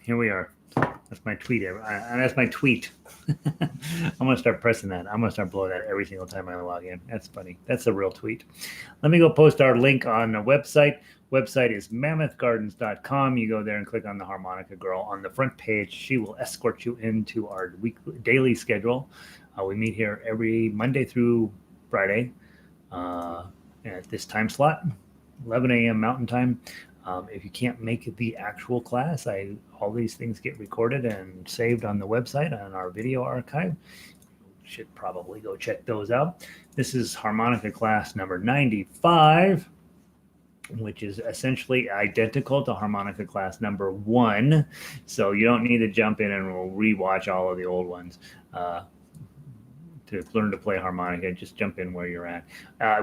Here we are. That's my tweet. That's my tweet. I'm gonna start pressing that. I'm gonna start blowing that every single time I log in. That's funny. That's a real tweet. Let me go post our link on the website. Website is mammothgardens.com. You go there and click on the Harmonica Girl. On the front page, she will escort you into our daily schedule. We meet here every Monday through Friday uh, at this time slot, 11 a.m. Mountain Time. If you can't make the actual class, all these things get recorded and saved on the website on our video archive. You should probably go check those out. This is harmonica class number 95, which is essentially identical to harmonica class number 1. So you don't need to jump in and rewatch all of the old ones. To learn to play harmonica, just jump in where you're at.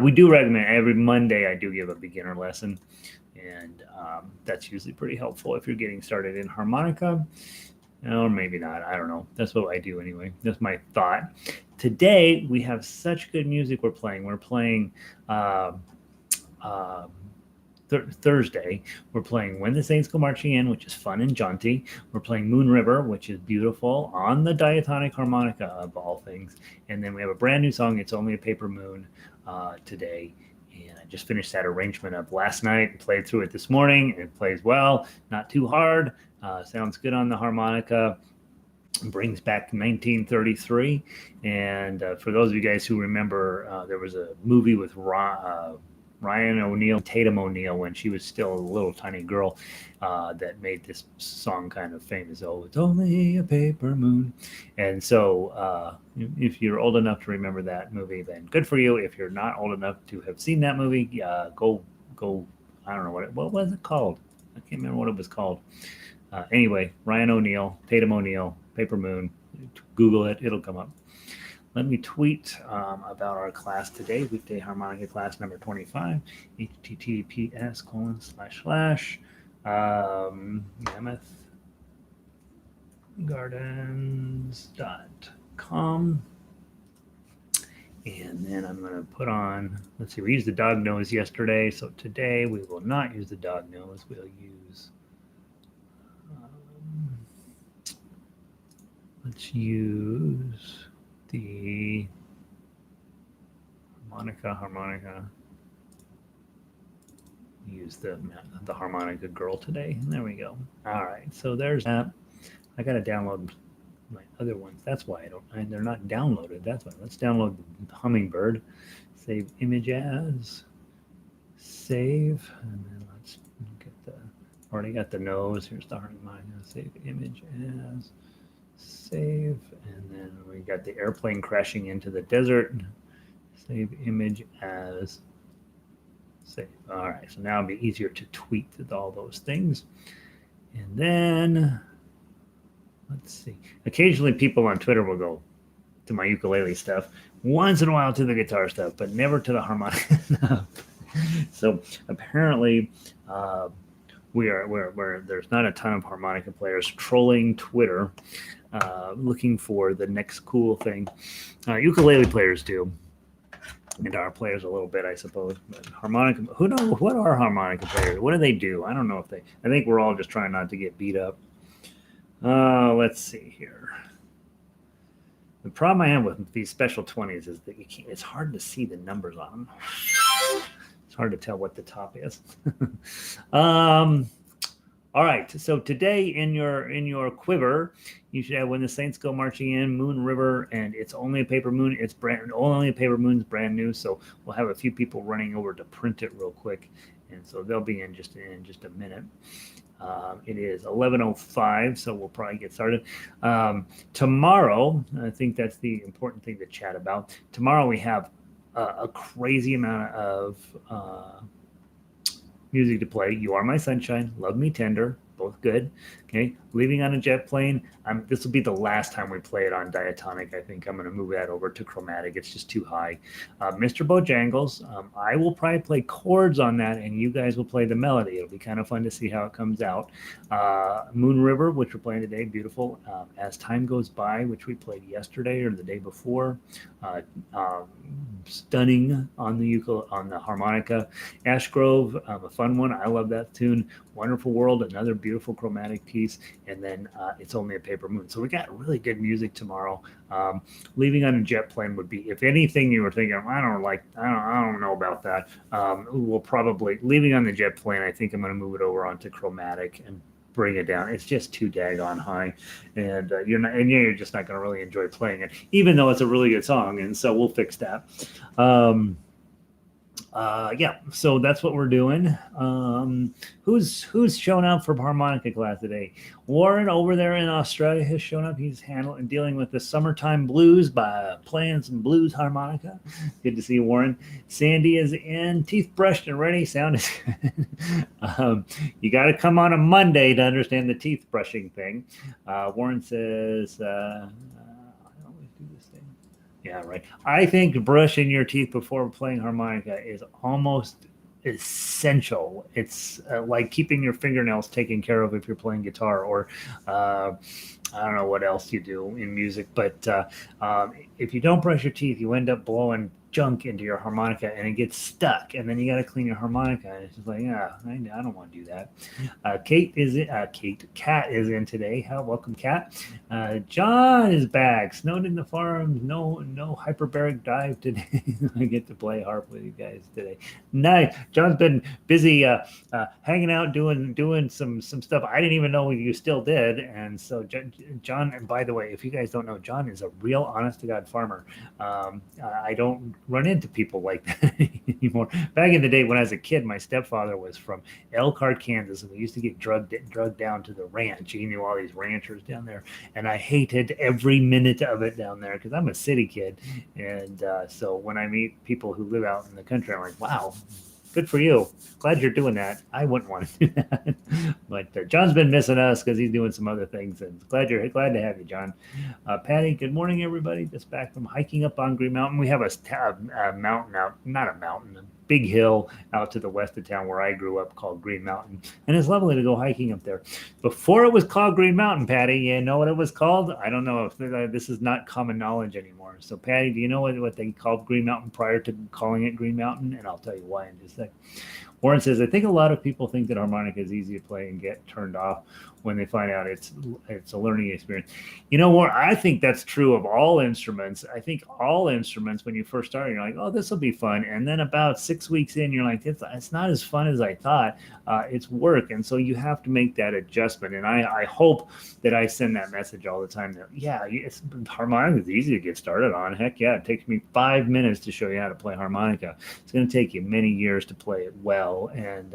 We do recommend every Monday I do give a beginner lesson, and that's usually pretty helpful if you're getting started in harmonica, or maybe not. I don't know. That's what I do anyway. That's my thought. Today we have such good music we're playing. We're playing Thursday, we're playing When the Saints Go Marching In, which is fun and jaunty. We're playing Moon River, which is beautiful, on the diatonic harmonica of all things. And then we have a brand new song, It's Only a Paper Moon, today. And I just finished that arrangement up last night, played through it this morning. It plays well, not too hard, sounds good on the harmonica. Brings back 1933. And for those of you guys who remember, there was a movie with Ryan O'Neal, Tatum O'Neal, when she was still a little tiny girl, that made this song kind of famous. Oh, it's only a paper moon. And so if you're old enough to remember that movie, then good for you. If you're not old enough to have seen that movie, go. I don't know what was it called. I can't remember what it was called. Anyway, Ryan O'Neal, Tatum O'Neal, Paper Moon. Google it. It'll come up. Let me tweet about our class today, Weekday Harmonica class number 25, https:// mammothgardens.com. And then I'm going to put on, let's see, we used the dog nose yesterday, so today we will not use the dog nose. We'll use, let's use the harmonica. Use the harmonica girl today. There we go. All right, so there's that. I got to download my other ones. That's why they're not downloaded. That's why. Let's download the Hummingbird. Save image as. Save, and then let's get already got the nose. Here's the harmonica. Save image as. Save, and then we got the airplane crashing into the desert. Save image as. Save. All right, so now it'll be easier to tweet all those things. And then let's see. Occasionally people on Twitter will go to my ukulele stuff. Once in a while to the guitar stuff, but never to the harmonica stuff. So apparently there's not a ton of harmonica players trolling Twitter, looking for the next cool thing. Ukulele players do. Guitar players a little bit, I suppose. But harmonica, who knows? What are harmonica players? What do they do? I don't know if I think we're all just trying not to get beat up. Let's see here. The problem I have with these special 20s is that it's hard to see the numbers on them. It's hard to tell what the top is. All right, so today in your quiver, you should have When the Saints Go Marching In, Moon River, and It's Only a Paper Moon. It's Only a Paper Moon's brand new, so we'll have a few people running over to print it real quick, and so they'll be in just a minute. It is 11:05, so we'll probably get started. Tomorrow, I think that's the important thing to chat about. Tomorrow we have a crazy amount of music to play. You Are My Sunshine, Love Me Tender, both good. Okay, Leaving on a Jet Plane. This will be the last time we play it on diatonic. I think I'm going to move that over to chromatic. It's just too high. Mr. Bojangles. I will probably play chords on that, and you guys will play the melody. It'll be kind of fun to see how it comes out. Moon River, which we're playing today, beautiful. As Time Goes By, which we played yesterday or the day before. Stunning on the harmonica. Ash Grove, a fun one. I love that tune. Wonderful World, another beautiful chromatic piece, and then It's Only a Paper Moon. So we got really good music tomorrow. Leaving on a Jet Plane would be, if anything you were thinking, I don't know about that. We'll probably, Leaving on the Jet Plane, I think I'm going to move it over onto chromatic and bring it down. It's just too daggone high, and you're just not going to really enjoy playing it, even though it's a really good song. And so we'll fix that. Yeah, so that's what we're doing. Who's shown up for harmonica class today? Warren over there in Australia has shown up. He's dealing with the summertime blues by playing some blues harmonica. Good to see you, Warren. Sandy is in, teeth brushed and ready. Sound is good. You got to come on a Monday to understand the teeth brushing thing. Warren says, yeah, right. I think brushing your teeth before playing harmonica is almost essential. It's like keeping your fingernails taken care of if you're playing guitar, or I don't know what else you do in music, but if you don't brush your teeth, you end up blowing junk into your harmonica and it gets stuck, and then you got to clean your harmonica, and it's just like, yeah, I don't want to do that. Kat is in today. Welcome, Kat. John is back. Snowed in the farm. No hyperbaric dive today. I get to play harp with you guys today. Nice. John's been busy hanging out, doing some stuff I didn't even know you still did. And so John, and by the way, if you guys don't know, John is a real honest to God farmer. I don't run into people like that anymore. Back in the day when I was a kid, my stepfather was from Elkhart, Kansas, and we used to get drugged down to the ranch. He knew all these ranchers down there, and I hated every minute of it down there because I'm a city kid. And so when I meet people who live out in the country, I'm like, wow, good for you. Glad you're doing that. I wouldn't want to do that. But John's been missing us because he's doing some other things. And glad to have you, John. Patty, good morning, everybody. Just back from hiking up on Green Mountain. We have a mountain out, not a mountain, a big hill out to the west of town where I grew up called Green Mountain. And it's lovely to go hiking up there. Before it was called Green Mountain, Patty, you know what it was called? I don't know if this is not common knowledge anymore. So, Patty, do you know what they called Green Mountain prior to calling it Green Mountain? And I'll tell you why in just a sec. Warren says, I think a lot of people think that harmonica is easy to play and get turned off when they find out it's a learning experience. You know, Warren, I think that's true of all instruments. I think all instruments, when you first start, you're like, oh, this will be fun. And then about 6 weeks in, you're like, it's not as fun as I thought. It's work. And so you have to make that adjustment. And I hope that I send that message all the time that, yeah, harmonica is easy to get started on. Heck yeah, it takes me 5 minutes to show you how to play harmonica. It's going to take you many years to play it well. And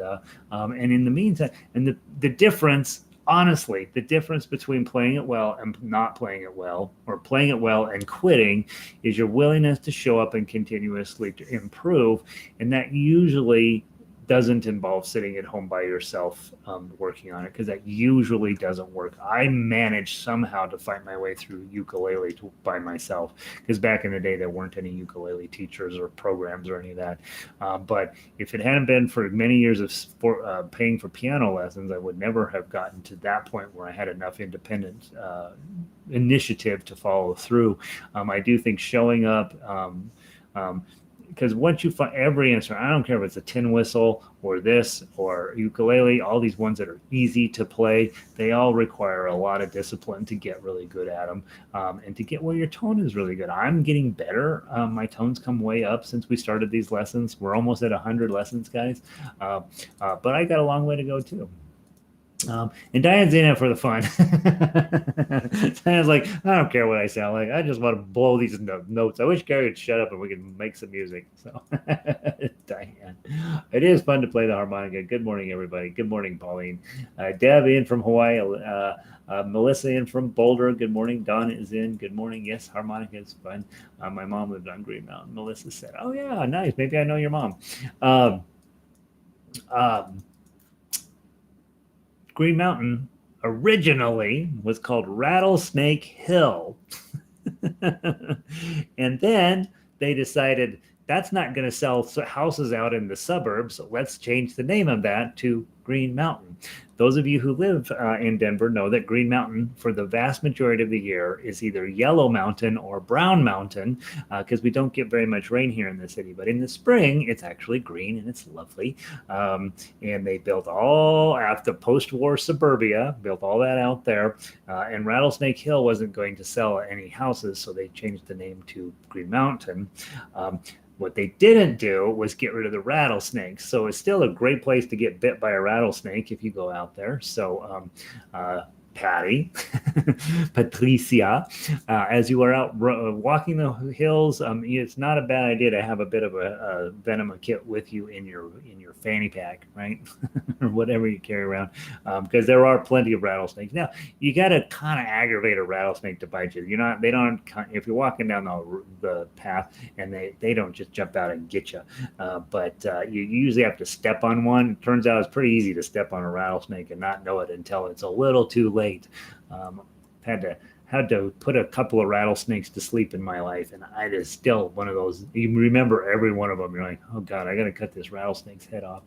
in the meantime, and the difference, honestly, the difference between playing it well and not playing it well, or playing it well and quitting, is your willingness to show up and continuously to improve. And that usually doesn't involve sitting at home by yourself working on it, because that usually doesn't work. I managed somehow to fight my way through ukulele by myself, because back in the day there weren't any ukulele teachers or programs or any of that. But if it hadn't been for many years of paying for piano lessons, I would never have gotten to that point where I had enough independent initiative to follow through. I do think showing up, because once you find every instrument, I don't care if it's a tin whistle or this or ukulele, all these ones that are easy to play, they all require a lot of discipline to get really good at them, and to get where your tone is really good. I'm getting better. My tone's come way up since we started these lessons. We're almost at 100 lessons, guys. But I got a long way to go too. And Diane's in it for the fun. Diane's like, I don't care what I sound like. I just want to blow these notes. I wish Gary would shut up and we can make some music. So, Diane, it is fun to play the harmonica. Good morning, everybody. Good morning, Pauline. Deb in from Hawaii. Melissa in from Boulder. Good morning. Don is in. Good morning. Yes, harmonica is fun. My mom lived on Green Mountain. Melissa said, oh, yeah, nice. Maybe I know your mom. Green Mountain originally was called Rattlesnake Hill. And then they decided that's not going to sell houses out in the suburbs. So let's change the name of that to Green Mountain. Those of you who live in Denver know that Green Mountain, for the vast majority of the year, is either Yellow Mountain or Brown Mountain, because we don't get very much rain here in the city. But in the spring, it's actually green and it's lovely. And they built all after post-war suburbia, built all that out there. And Rattlesnake Hill wasn't going to sell any houses, so they changed the name to Green Mountain. What they didn't do was get rid of the rattlesnakes. So it's still a great place to get bit by a rattlesnake if you go out there. So Patty, Patricia, as you are out walking the hills, it's not a bad idea to have a bit of a venom kit with you in your fanny pack, right? Or whatever you carry around, because there are plenty of rattlesnakes. Now, you got to kind of aggravate a rattlesnake to bite you. They don't, if you're walking down the path and they don't just jump out and get you, but you usually have to step on one. It turns out it's pretty easy to step on a rattlesnake and not know it until it's a little too late. Had to put a couple of rattlesnakes to sleep in my life, and I is still one of those. You remember every one of them. You're like, oh God, I got to cut this rattlesnake's head off.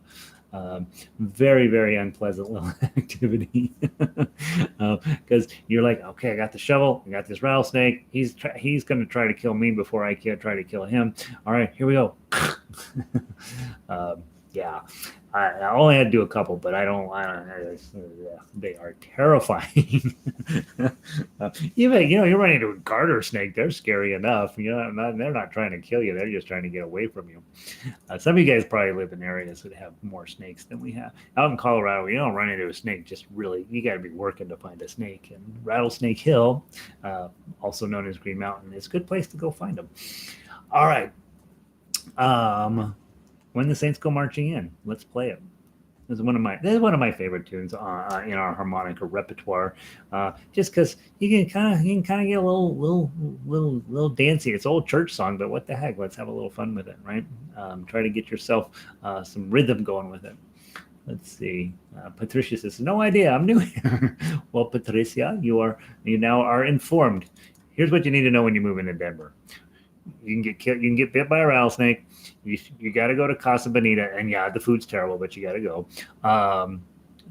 Very, very unpleasant little activity, because you're like, okay, I got the shovel, I got this rattlesnake. He's going to try to kill me before I can try to kill him. All right, here we go. Yeah. I only had to do a couple, but I don't. They are terrifying. Even you're running into a garter snake. They're scary enough. They're not trying to kill you. They're just trying to get away from you. Some of you guys probably live in areas that have more snakes than we have. Out in Colorado, you don't run into a snake. Just really, you got to be working to find a snake. And Rattlesnake Hill, also known as Green Mountain, is a good place to go find them. All right. When the Saints Go Marching In, let's play it. This is one of my favorite tunes in our harmonica repertoire, just because you can kind of get a little dancey. It's an old church song, but what the heck? Let's have a little fun with it, right? Try to get yourself some rhythm going with it. Let's see. Patricia says, "No idea. I'm new here." Well, Patricia, you now are informed. Here's what you need to know when you move into Denver. You can get bit by a rattlesnake. You got to go to Casa Bonita, and yeah, the food's terrible, but you got to go.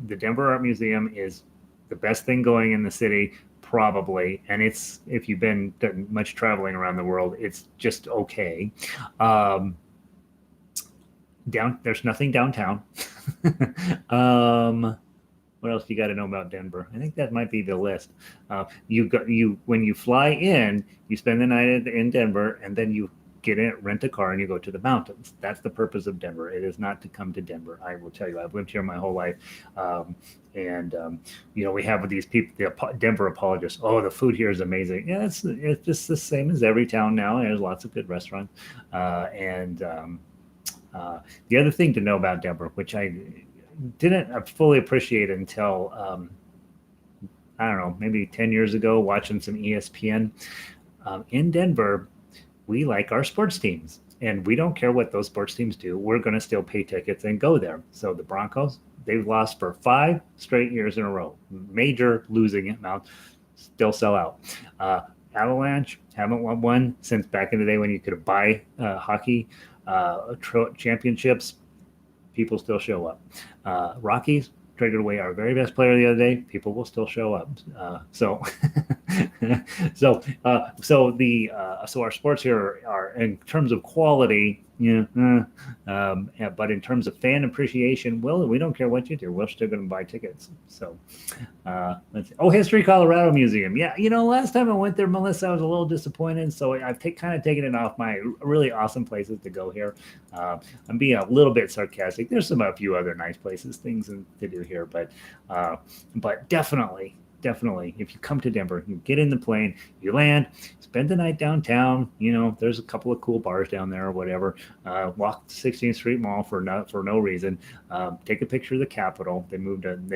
The Denver Art Museum is the best thing going in the city, probably, and it's, if you've been done much traveling around the world, it's just okay. There's nothing downtown. What else you got to know about Denver? I think that might be the list. When you fly in, you spend the night in Denver, and then you rent a car and you go to the mountains. That's the purpose of Denver. It is not to come to Denver. I will tell you, I've lived here my whole life. We have these people, the Denver apologists. Oh, the food here is amazing. Yeah, it's just the same as every town now. There's lots of good restaurants. The other thing to know about Denver, which I didn't fully appreciate until, I don't know, maybe 10 years ago, watching some ESPN. In Denver, we like our sports teams, and we don't care what those sports teams do. We're going to still pay tickets and go there. So the Broncos, they've lost for 5 straight years in a row. Major losing amount, still sell out. Avalanche haven't won one since back in the day when you could buy hockey championships. People still show up. Rockies traded away our very best player the other day. People will still show up. So our sports here are in terms of quality, but in terms of fan appreciation, well, we don't care what you do. We're still going to buy tickets. So let's see. Oh, History Colorado Museum. Yeah, last time I went there, Melissa, I was a little disappointed. So I've kind of taken it off my really awesome places to go here. I'm being a little bit sarcastic. There's a few other nice places, things to do here, but definitely, if you come to Denver, you get in the plane, you land, spend the night downtown. There's a couple of cool bars down there or whatever. Walk the 16th Street Mall for no reason. Take a picture of the Capitol. They moved an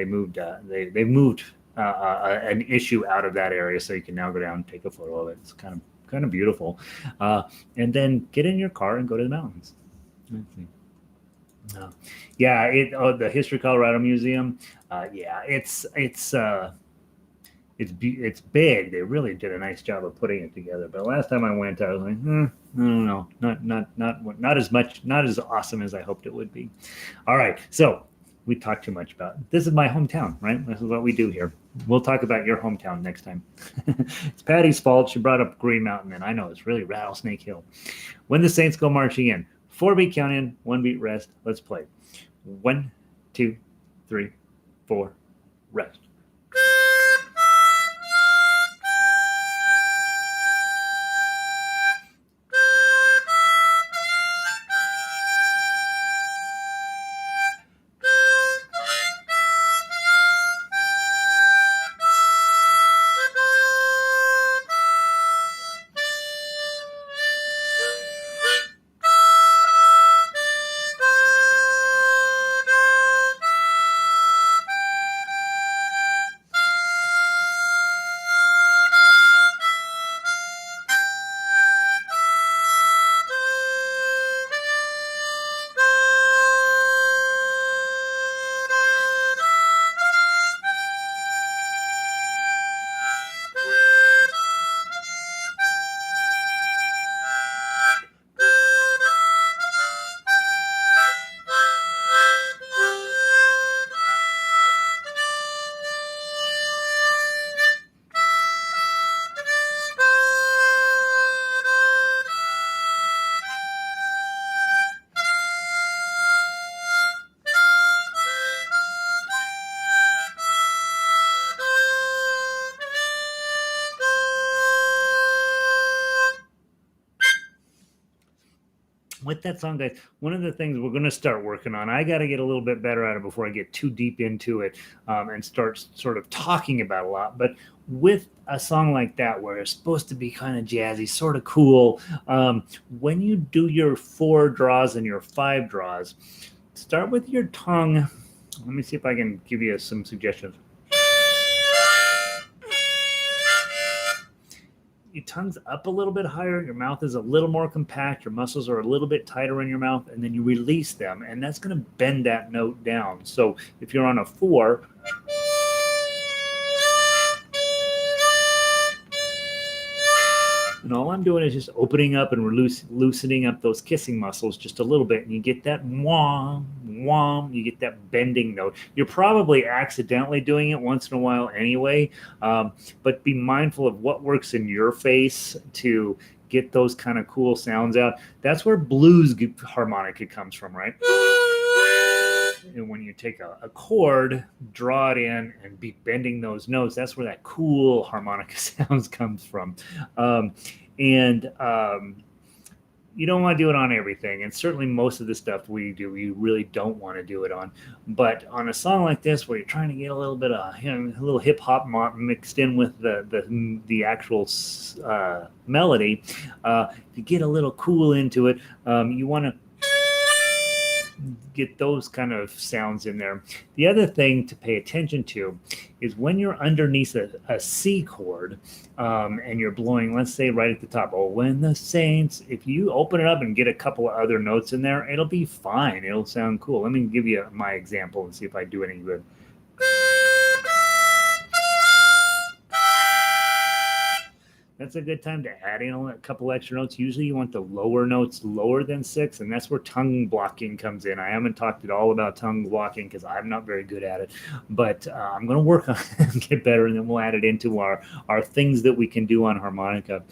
issue out of that area, so you can now go down and take a photo of it. It's kind of beautiful. And then get in your car and go to the mountains. Let's see. The History Colorado Museum. It's big. They really did a nice job of putting it together. But last time I went, I was like, I don't know, not as much, not as awesome as I hoped it would be. All right, so we talk too much about. This is my hometown, right? This is what we do here. We'll talk about your hometown next time. It's Patty's fault. She brought up Green Mountain, and I know it's really Rattlesnake Hill. When the Saints Go Marching In. 4-beat count in, 1-beat rest. Let's play. 1, 2, 3, 4, rest. With that song, guys, one of the things we're going to start working on, I got to get a little bit better at it before I get too deep into it and start sort of talking about a lot. But with a song like that, where it's supposed to be kind of jazzy, sort of cool, when you do your 4 draws and your 5 draws, start with your tongue. Let me see if I can give you some suggestions. Your tongue's up a little bit higher, your mouth is a little more compact, your muscles are a little bit tighter in your mouth, and then you release them, and that's going to bend that note down. So if you're on a 4, and all I'm doing is just opening up and loosening up those kissing muscles just a little bit, and you get that whom, whom, you get that bending note. You're probably accidentally doing it once in a while anyway, but be mindful of what works in your face to get those kind of cool sounds out. That's where blues harmonica comes from, right? And when you take a chord, draw it in, and be bending those notes, that's where that cool harmonica sounds comes from. You don't want to do it on everything, and certainly most of the stuff we do, you really don't want to do it on. But on a song like this, where you're trying to get a little bit of a little hip hop mixed in with the actual melody, to get a little cool into it, you want to get those kind of sounds in there. The other thing to pay attention to is when you're underneath a C chord and you're blowing, let's say right at the top, oh, when the Saints, if you open it up and get a couple of other notes in there, it'll be fine. It'll sound cool. Let me give you my example and see if I do any good. That's a good time to add in a couple extra notes. Usually you want the lower notes lower than 6, and that's where tongue blocking comes in. I haven't talked at all about tongue blocking because I'm not very good at it, but I'm going to work on it and get better, and then we'll add it into our things that we can do on harmonica.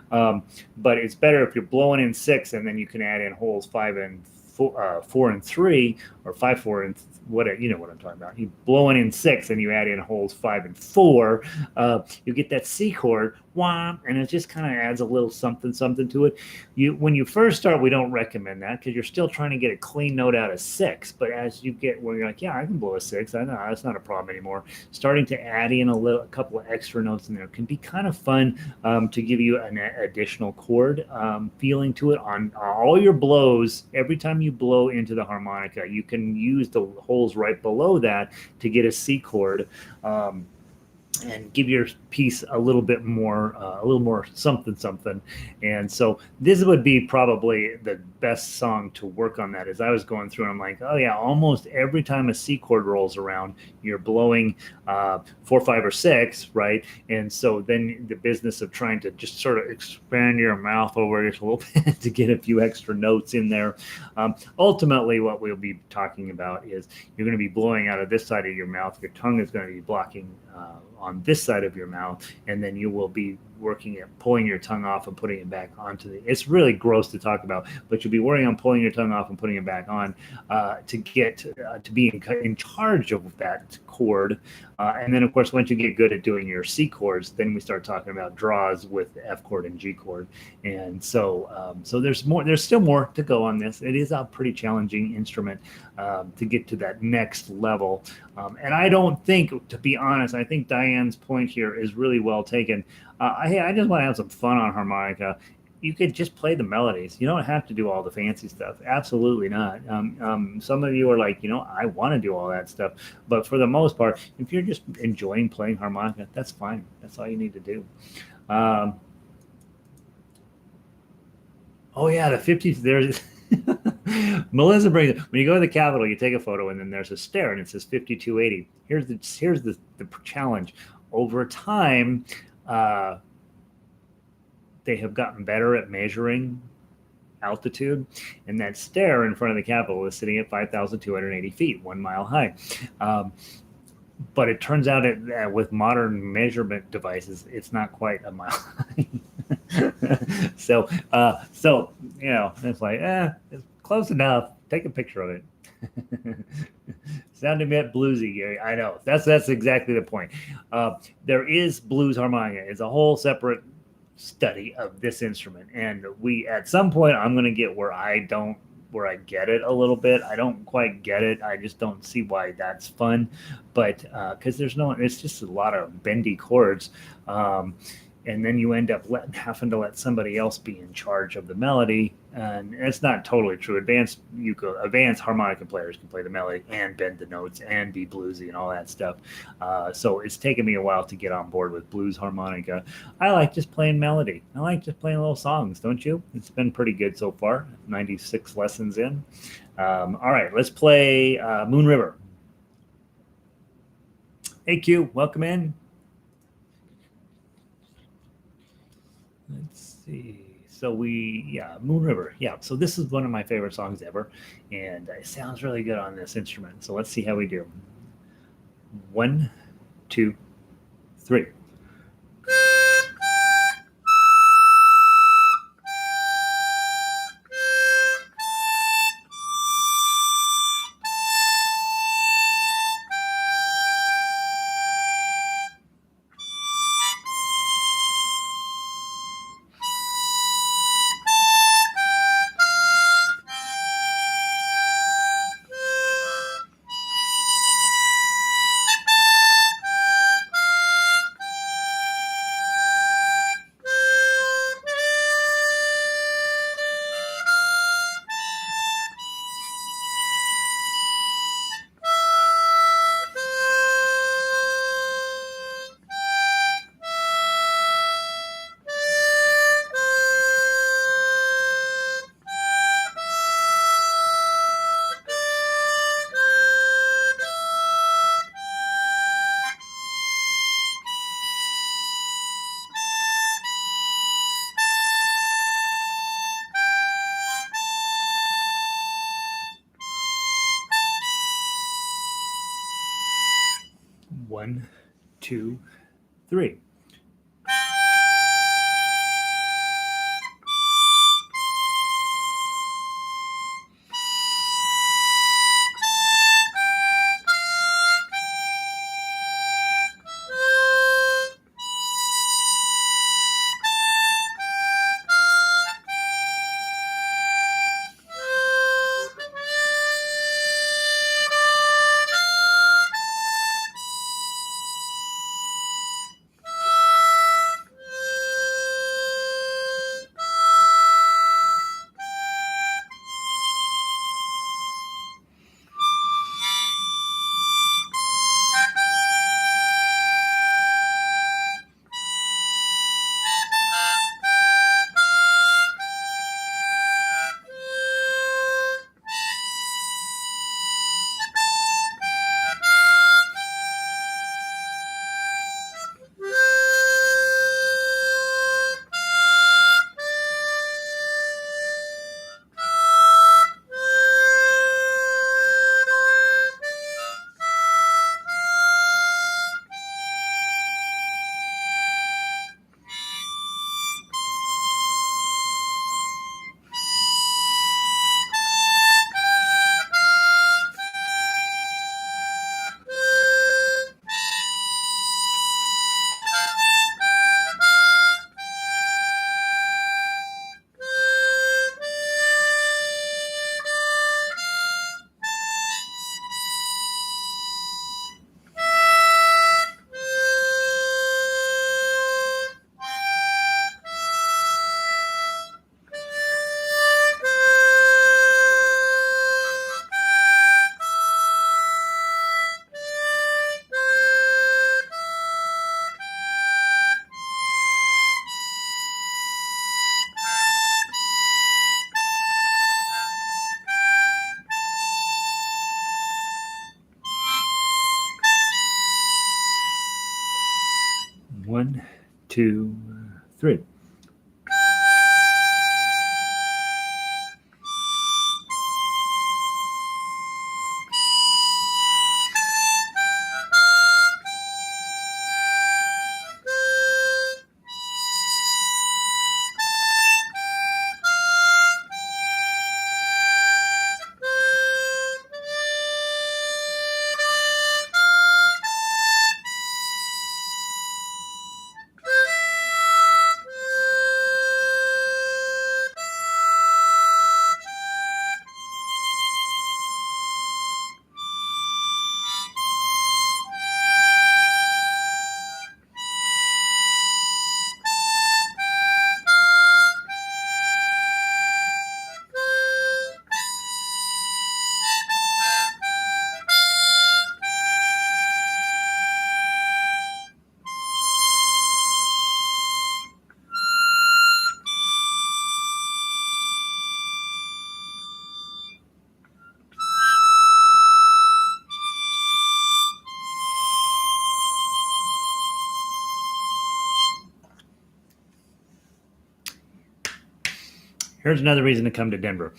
But it's better if you're blowing in 6, and then you can add in holes 5 and 4 and 3, or 5, 4, and what, you know what I'm talking about. You blowing in 6 and you add in holes 5 and 4, you get that C chord, wah, and it just kind of adds a little something to it. When you first start, we don't recommend that because you're still trying to get a clean note out of 6. But as you get where you're like, yeah, I can blow a 6, I know that's not a problem anymore. Starting to add in a couple of extra notes in there can be kind of fun to give you an additional chord feeling to it on all your blows. Every time you blow into the harmonica, you can use the holes right below that to get a C chord. and give your piece a little more something something. And so this would be probably the best song to work on that. As I was going through, and I'm like, oh yeah, almost every time a C chord rolls around, you're blowing 4, 5, or 6, right? And so then the business of trying to just sort of expand your mouth over it a little bit to get a few extra notes in there. Ultimately, what we'll be talking about is you're going to be blowing out of this side of your mouth. Your tongue is going to be blocking on this side of your mouth, and then you will be working at pulling your tongue off and putting it back onto the. It's really gross to talk about, but you'll be working on pulling your tongue off and putting it back on to get to be in charge of that chord. And then, of course, once you get good at doing your C chords, then we start talking about draws with the F chord and G chord. And so there's more. There's still more to go on this. It is a pretty challenging instrument to get to that next level. And I don't think, to be honest, I think Diane's point here is really well taken. Hey, I just want to have some fun on harmonica. You could just play the melodies. You don't have to do all the fancy stuff. Absolutely not. Some of you are like, I want to do all that stuff. But for the most part, if you're just enjoying playing harmonica, that's fine. That's all you need to do. Oh, yeah, the 50s. There's Melissa brings it. When you go to the Capitol, you take a photo, and then there's a stair, and it says 5280. Here's the challenge. Over time, they have gotten better at measuring altitude, and that stair in front of the Capitol is sitting at 5,280 feet, 1 mile high. But it turns out with modern measurement devices, it's not quite a mile high. so it's like, it's close enough. Take a picture of it. Sounded a bit bluesy, Gary. I know. That's exactly the point. There is blues harmonica. It's a whole separate study of this instrument, and at some point I'm going to get where I get it a little bit. I don't quite get it. I just don't see why that's fun, but because it's just a lot of bendy chords. And then you end up having to let somebody else be in charge of the melody, and it's not totally true. Advanced harmonica players can play the melody and bend the notes and be bluesy and all that stuff. So it's taken me a while to get on board with blues harmonica. I like just playing melody. I like just playing little songs, don't you? It's been pretty good so far. 96 lessons in. All right, let's play Moon River. Hey, Q, welcome in. Let's see. So Moon River. Yeah. So this is one of my favorite songs ever, and it sounds really good on this instrument. So let's see how we do. 1, 2, 3. One, two, three. 1, 2, 3. Here's another reason to come to Denver.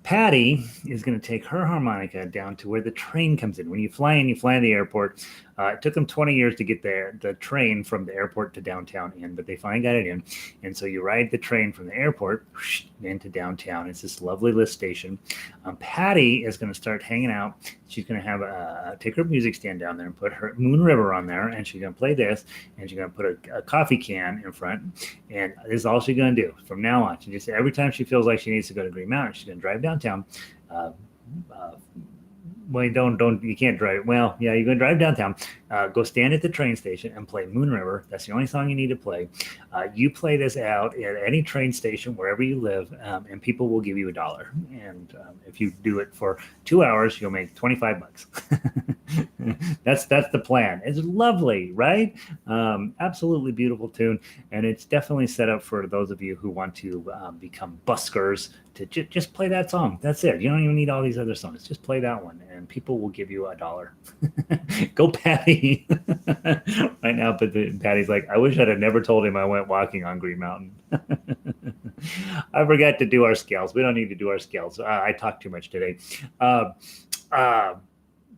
Patty is going to take her harmonica down to where the train comes in. When you fly in to the airport. It took them 20 years to get there, the train from the airport to downtown in, but they finally got it in. And so you ride the train from the airport into downtown. It's this lovely lift station. Patty is going to start hanging out. She's going to have take her music stand down there and put her Moon River on there, and she's going to play this, and she's going to put a coffee can in front, and this is all she's going to do from now on. She just every time she feels like she needs to go to Green Mountain, she's going to drive downtown. Well, you can't drive. Well, yeah, you're going to drive downtown, go stand at the train station and play Moon River. That's the only song you need to play. You play this out at any train station, wherever you live, and people will give you $1. And if you do it for 2 hours, you'll make $25. That's the plan. It's lovely, right? Absolutely beautiful tune. And it's definitely set up for those of you who want to become buskers to just play that song. That's it. You don't even need all these other songs. Just play that one, and people will give you $1. Go, Patty. Right now, but Patty's like, I wish I'd have never told him I went walking on Green Mountain. I forgot to do our scales. We don't need to do our scales. I talked too much today.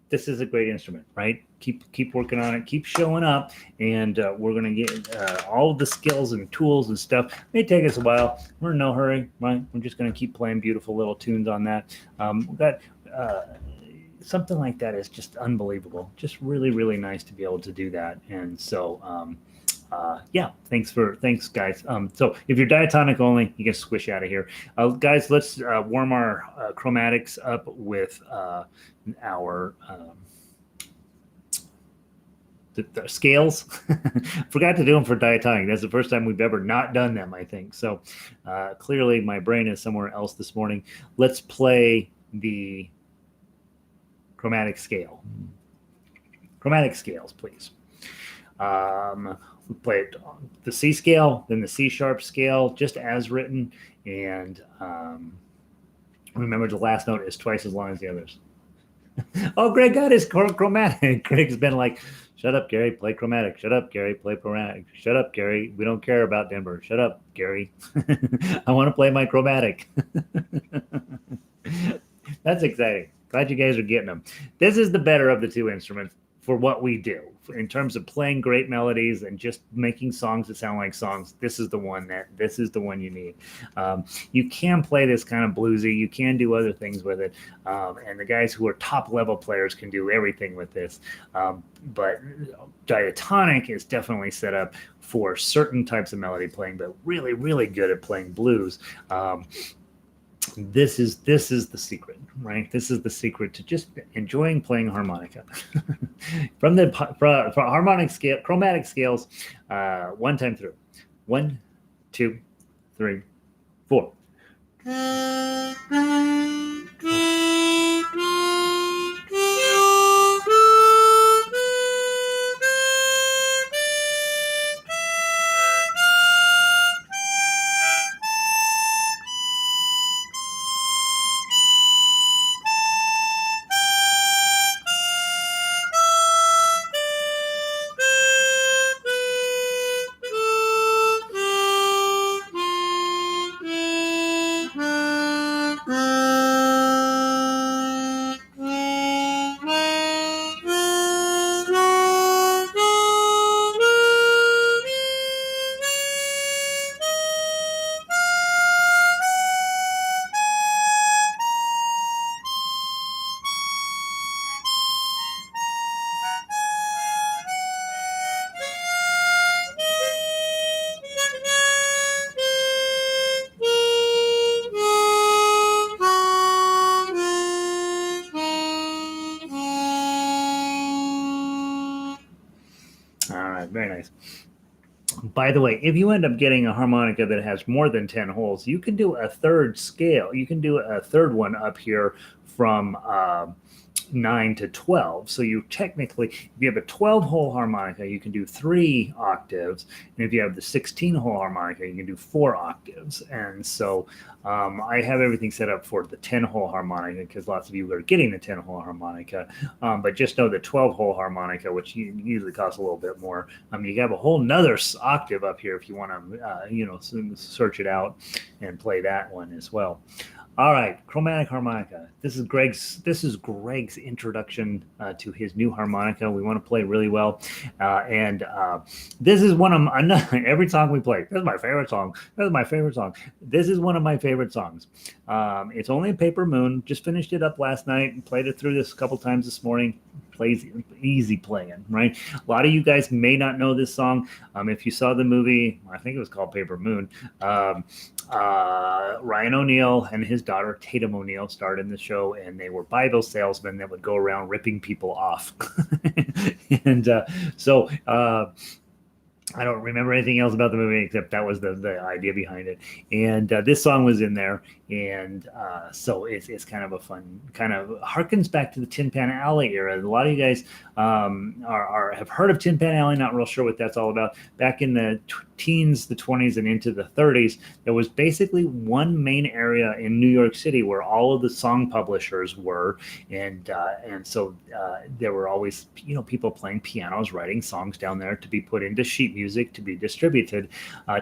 This is a great instrument, right? Keep working on it. Keep showing up, and we're going to get all of the skills and tools and stuff. It may take us a while. We're in no hurry, right? We're just going to keep playing beautiful little tunes on that. We've got something like that is just unbelievable. Just really, really nice to be able to do that. And so, yeah, thanks guys. So if you're diatonic only, you can squish out of here. Guys, let's warm our chromatics up with our the scales. Forgot to do them for diatonic. That's the first time we've ever not done them, I think. So clearly my brain is somewhere else this morning. Let's play the chromatic scale. Chromatic scales, please. We play the C scale, then the C sharp scale, just as written. And remember, the last note is twice as long as the others. Oh, Greg got his chromatic. Greg's been like, shut up, Gary, play chromatic. Shut up, Gary, play chromatic. Shut up, Gary. We don't care about Denver. Shut up, Gary. I want to play my chromatic. That's exciting. Glad you guys are getting them. This is the better of the two instruments for what we do. In terms of playing great melodies and just making songs that sound like songs, this is the one you need. You can play this kind of bluesy. You can do other things with it. And the guys who are top level players can do everything with this. But diatonic is definitely set up for certain types of melody playing, but really, really good at playing blues. This is the secret, right? This is the secret to just enjoying playing harmonica. From the harmonic scale, chromatic scales, one time through. 1, 2, 3, 4. All right, very nice. By the way, if you end up getting a harmonica that has more than 10 holes, you can do a third scale. You can do a third one up here from 9 to 12. So you technically, if you have a 12-hole harmonica, you can do 3 octaves. And if you have the 16-hole harmonica, you can do 4 octaves. And so I have everything set up for the 10-hole harmonica because lots of you are getting the 10-hole harmonica. But just know the 12-hole harmonica, which usually costs a little bit more, you have a whole nother octave up here if you want to, search it out and play that one as well. All right, chromatic harmonica. This is Greg's introduction to his new harmonica. We want to play really well, and this is one of every song we play. This is my favorite song. This is my favorite song. This is one of my favorite songs. It's only a Paper Moon. Just finished it up last night and played it through this a couple times this morning. Plays easy playing, right? A lot of you guys may not know this song. If you saw the movie, I think it was called Paper Moon. Ryan O'Neal and his daughter Tatum O'Neal starred in the show, and they were Bible salesmen that would go around ripping people off. And so I don't remember anything else about the movie except that was the idea behind it. And this song was in there, and so it's kind of a fun, kind of harkens back to the Tin Pan Alley era. A lot of you guys have heard of Tin Pan Alley, not real sure what that's all about. Back in the teens, the 20s, and into the 30s, there was basically one main area in New York City where all of the song publishers were, and so there were always people playing pianos, writing songs down there to be put into sheet music to be distributed.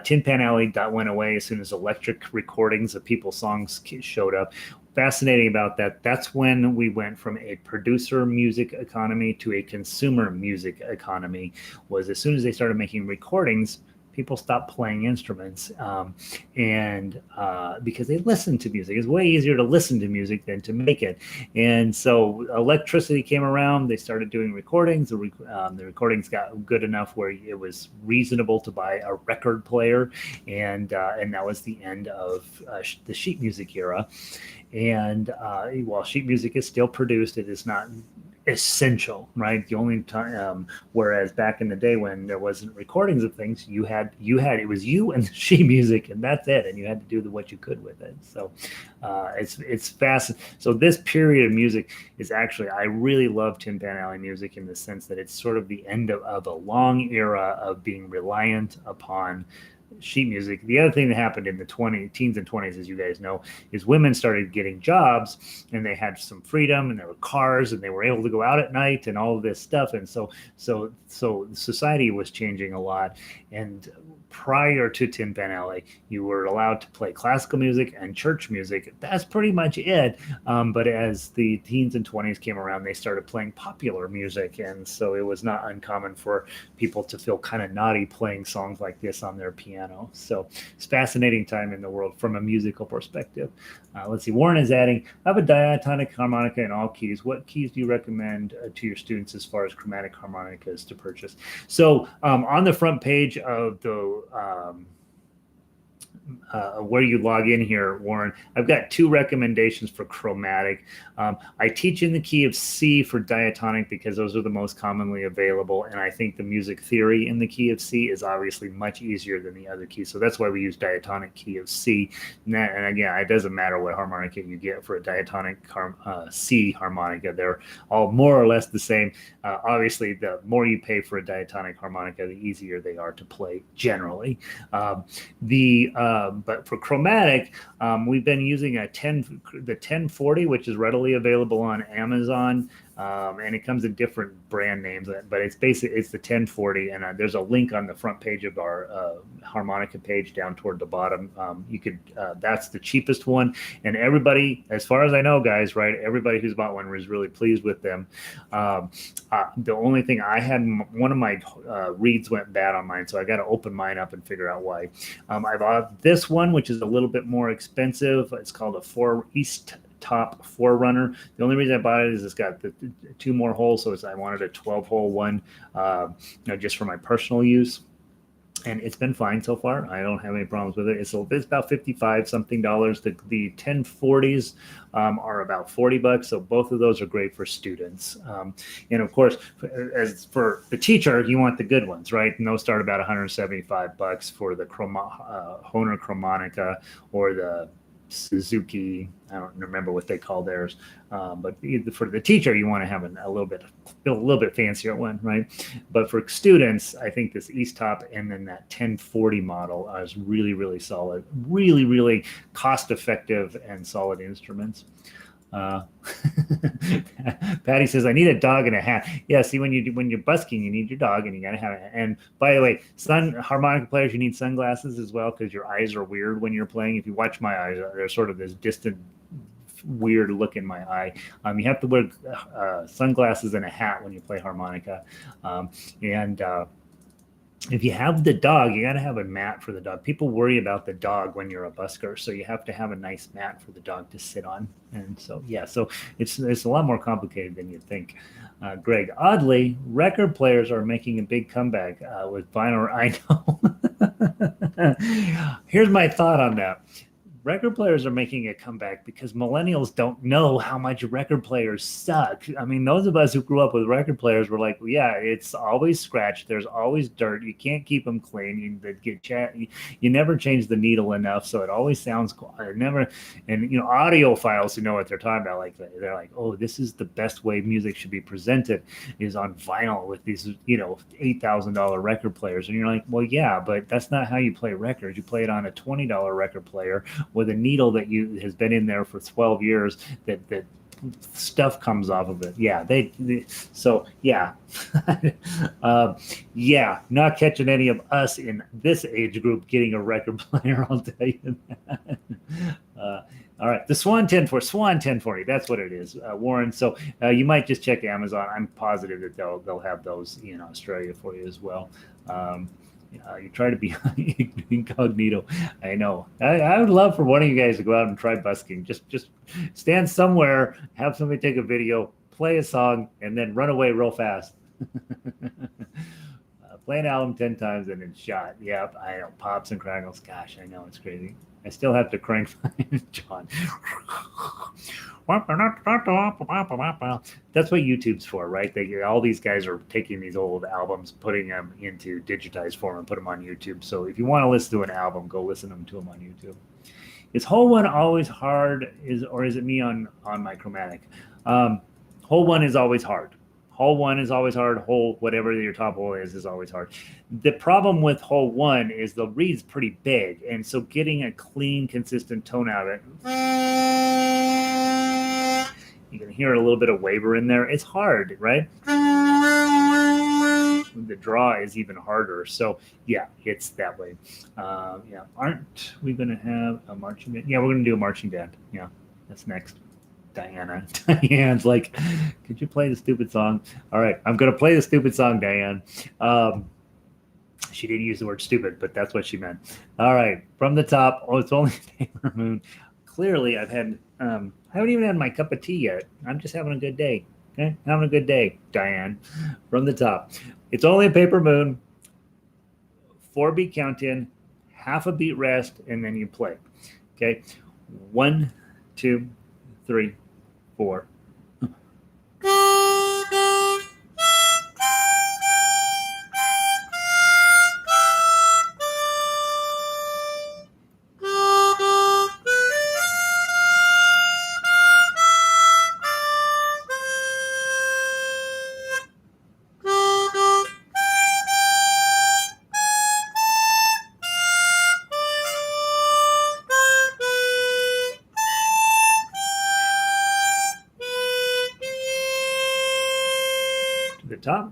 Tin Pan Alley went away as soon as electric recordings of people's songs showed up. Fascinating about that. That's when we went from a producer music economy to a consumer music economy. Was as soon as they started making recordings, people stopped playing instruments, and because they listened to music. It's way easier to listen to music than to make it. And so electricity came around. They started doing recordings. The recordings got good enough where it was reasonable to buy a record player, and that was the end of the sheet music era. And while sheet music is still produced, it is not essential, right? The only time, whereas back in the day when there wasn't recordings of things, it was you and the sheet music, and that's it, and you had to do what you could with it. So it's fast. So this period of music is actually, I really love Tin Pan Alley music in the sense that it's sort of the end of a long era of being reliant upon sheet music. The other thing that happened in the teens and 20s, as you guys know, is women started getting jobs, and they had some freedom, and there were cars, and they were able to go out at night and all of this stuff. And so society was changing a lot. And prior to Tin Pan Alley, you were allowed to play classical music and church music. That's pretty much it. But as the teens and 20s came around, they started playing popular music. And so it was not uncommon for people to feel kind of naughty playing songs like this on their piano. So it's a fascinating time in the world from a musical perspective. Let's see. Warren is adding, I have a diatonic harmonica in all keys. What keys do you recommend to your students as far as chromatic harmonicas to purchase? So on the front page of the where you log in here, Warren, I've got 2 recommendations for chromatic. I teach in the key of C for diatonic because those are the most commonly available, and I think the music theory in the key of C is obviously much easier than the other keys, so that's why we use diatonic key of C. And again, it doesn't matter what harmonica you get for a diatonic C harmonica. They're all more or less the same. Obviously, the more you pay for a diatonic harmonica, the easier they are to play generally. But for chromatic, we've been using the 1040, which is readily available on Amazon. And it comes in different brand names, but it's the 1040, and there's a link on the front page of our harmonica page down toward the bottom. That's the cheapest one, and everybody, as far as I know, guys, right, everybody who's bought one was really pleased with them. The only thing I had, one of my reeds went bad on mine, so I got to open mine up and figure out why. I bought this one, which is a little bit more expensive. It's called a 4 East Top Forerunner. The only reason I bought it is it's got the 2 more holes, so I wanted a 12-hole one, just for my personal use. and it's been fine so far. I don't have any problems with it. It's about 55 something dollars. The 1040s are about $40, so both of those are great for students. And of course, as for the teacher, you want the good ones, right? And those start about 175 bucks for the Honer Chromonica or the Suzuki. I don't remember what they call theirs, but for the teacher, you want to have a little bit fancier one, right? But for students, I think this East Top and then that 1040 model is really, really solid, really, really cost effective and solid instruments. Uh, Patty says, "I need a dog and a hat." Yeah, see, when you're busking, you need your dog, and you gotta have it. And by the way, harmonica players, you need sunglasses as well because your eyes are weird when you're playing. If you watch my eyes, they're sort of this distant, weird look in my eye. You have to wear sunglasses and a hat when you play harmonica, and if you have the dog, you got to have a mat for the dog. People worry about the dog when you're a busker, so you have to have a nice mat for the dog to sit on. And so, yeah, so it's a lot more complicated than you think. Greg, oddly, record players are making a big comeback with vinyl. I know. Here's my thought on that. Record players are making a comeback because millennials don't know how much record players suck. I mean, those of us who grew up with record players were like, well, yeah, it's always scratched. There's always dirt. You can't keep them clean. You never change the needle enough, so it always sounds never. And audiophiles who know what they're talking about, like they're like, oh, this is the best way music should be presented is on vinyl with these $8,000 record players. And you're like, well, yeah, but that's not how you play records. You play it on a $20 record player with a needle that has been in there for 12 years that stuff comes off of it. Yeah, so yeah. Yeah, not catching any of us in this age group getting a record player, I'll tell you that. All right, the Swan 1040, that's what it is, Warren. So you might just check Amazon. I'm positive that they'll have those in Australia for you as well. You try to be incognito. I know. I would love for one of you guys to go out and try busking. Just stand somewhere, have somebody take a video, play a song, and then run away real fast. Play an album 10 times and then shot. Yep, I know. Pops and crackles. Gosh, I know. It's crazy. I still have to crank John. That's what YouTube's for, right? All these guys are taking these old albums, putting them into digitized form and put them on YouTube. So if you want to listen to an album, go listen to them on YouTube. Is hole one always hard? Or is it me on my chromatic? Hole one is always hard. Hole one is always hard. Hole, whatever your top hole is always hard. The problem with hole one is the reed's pretty big. And so getting a clean, consistent tone out of it, you can hear a little bit of waver in there. It's hard, right? The draw is even harder. So yeah, it's that way. Yeah, aren't we going to have a marching band? Yeah, we're going to do a marching band. Yeah, that's next. Diane's like, could you play the stupid song? All right, I'm going to play the stupid song, Diane. She didn't use the word stupid, but that's what she meant. All right, from the top. Oh, it's only Paper Moon. Clearly, I haven't even had my cup of tea yet. I'm just having a good day. Okay, having a good day, Diane. From the top. It's only a Paper Moon. 4-beat count in, half a beat rest, and then you play. Okay, 1, 2, 3, 4. The top.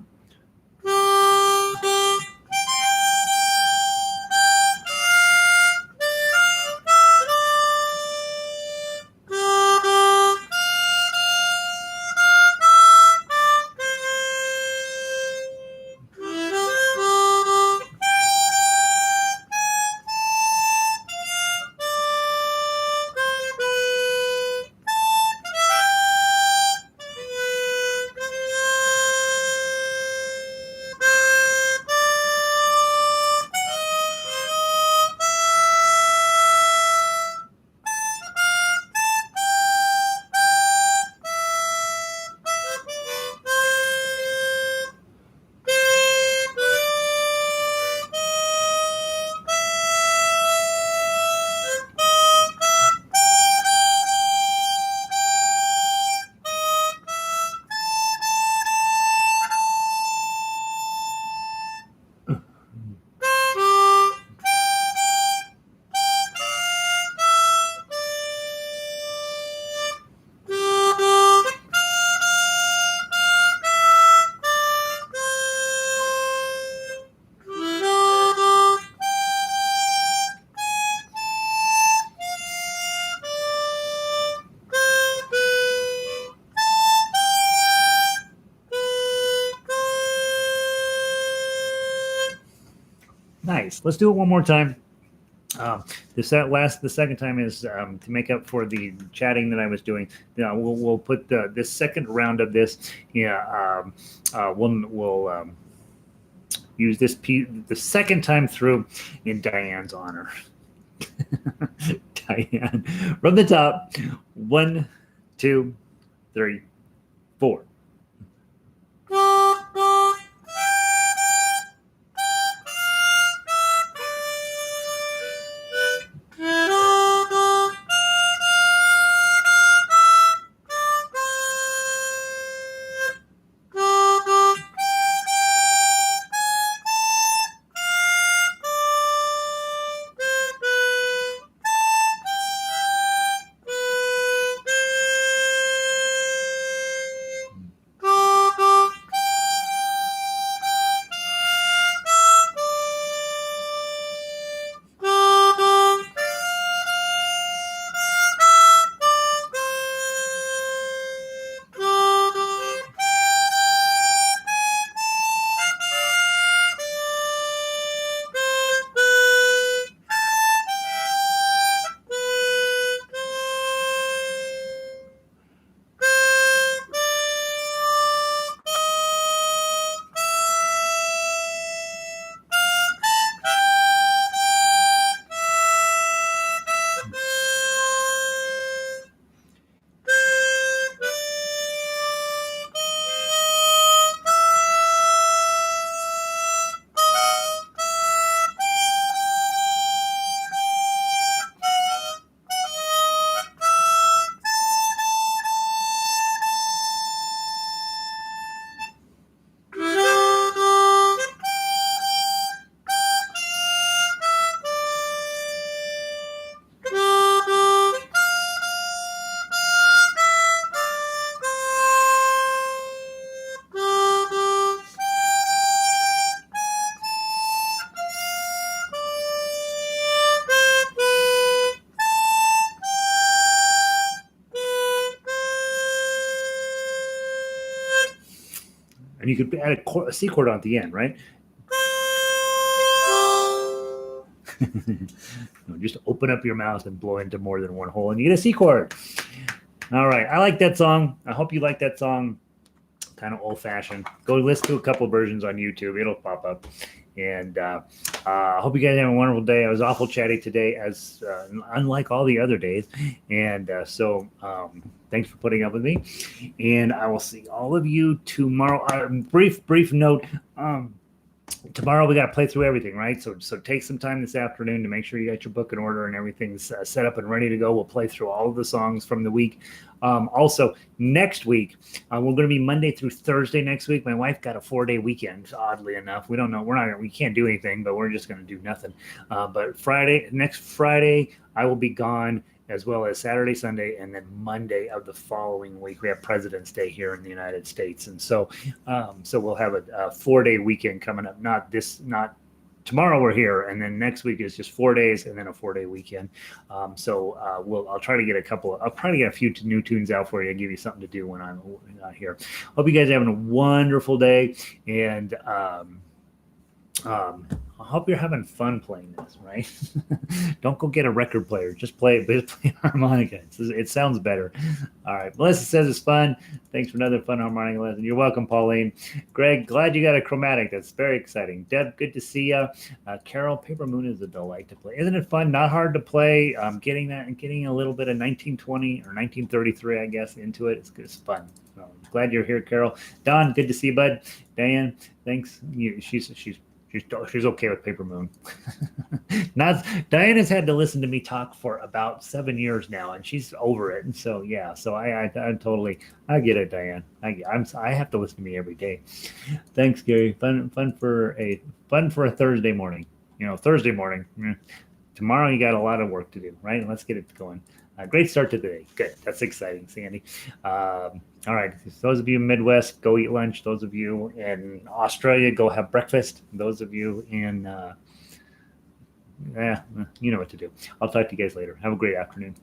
Nice. Let's do it one more time. The second time is to make up for the chatting that I was doing. We'll put this second round of this. Yeah, we'll use this the second time through in Diane's honor. Diane, from the top. 1, 2, 3, 4. And you could add a C chord on the end, right? No, just open up your mouth and blow into more than one hole, and you get a C chord. All right, I like that song. I hope you like that song. Kind of old-fashioned. Go listen to a couple versions on YouTube. It'll pop up. And I hope you guys have a wonderful day. I was awful chatty today, as unlike all the other days. And so thanks for putting up with me. And I will see all of you tomorrow. Brief note. Tomorrow we got to play through everything, right? So take some time this afternoon to make sure you got your book in order and everything's set up and ready to go. We'll play through all of the songs from the week. Also, next week, we're going to be Monday through Thursday next week. My wife got a 4-day weekend, oddly enough. We don't know. We can't do anything, but we're just going to do nothing. But next Friday, I will be gone, as well as Saturday, Sunday, and then Monday of the following week. We have President's Day here in the United States. And so we'll have a 4-day weekend coming up. Not tomorrow we're here, and then next week is just 4 days and then a 4-day weekend. I'll try to get a few new tunes out for you and give you something to do when I'm not here. Hope you guys are having a wonderful day, and I hope you're having fun playing this, right? Don't go get a record player. Just play harmonica. It sounds better. All right. Melissa says it's fun. Thanks for another fun harmonica lesson. You're welcome, Pauline. Greg, glad you got a chromatic. That's very exciting. Deb, good to see you. Carol, Paper Moon is a delight to play. Isn't it fun? Not hard to play. Getting a little bit of 1920 or 1933, I guess, into it. It's fun. So glad you're here, Carol. Don, good to see you, bud. Diane, thanks. She's okay with Paper Moon. Diana's had to listen to me talk for about 7 years now, and she's over it. And so yeah, so I get it, Diane. I have to listen to me every day. Thanks, Gary. Fun for a Thursday morning. Thursday morning. Tomorrow you got a lot of work to do, right? Let's get it going. Great start to the day. Good. That's exciting, Sandy. All right. Those of you in Midwest, go eat lunch. Those of you in Australia, go have breakfast. Those of you in, you know what to do. I'll talk to you guys later. Have a great afternoon.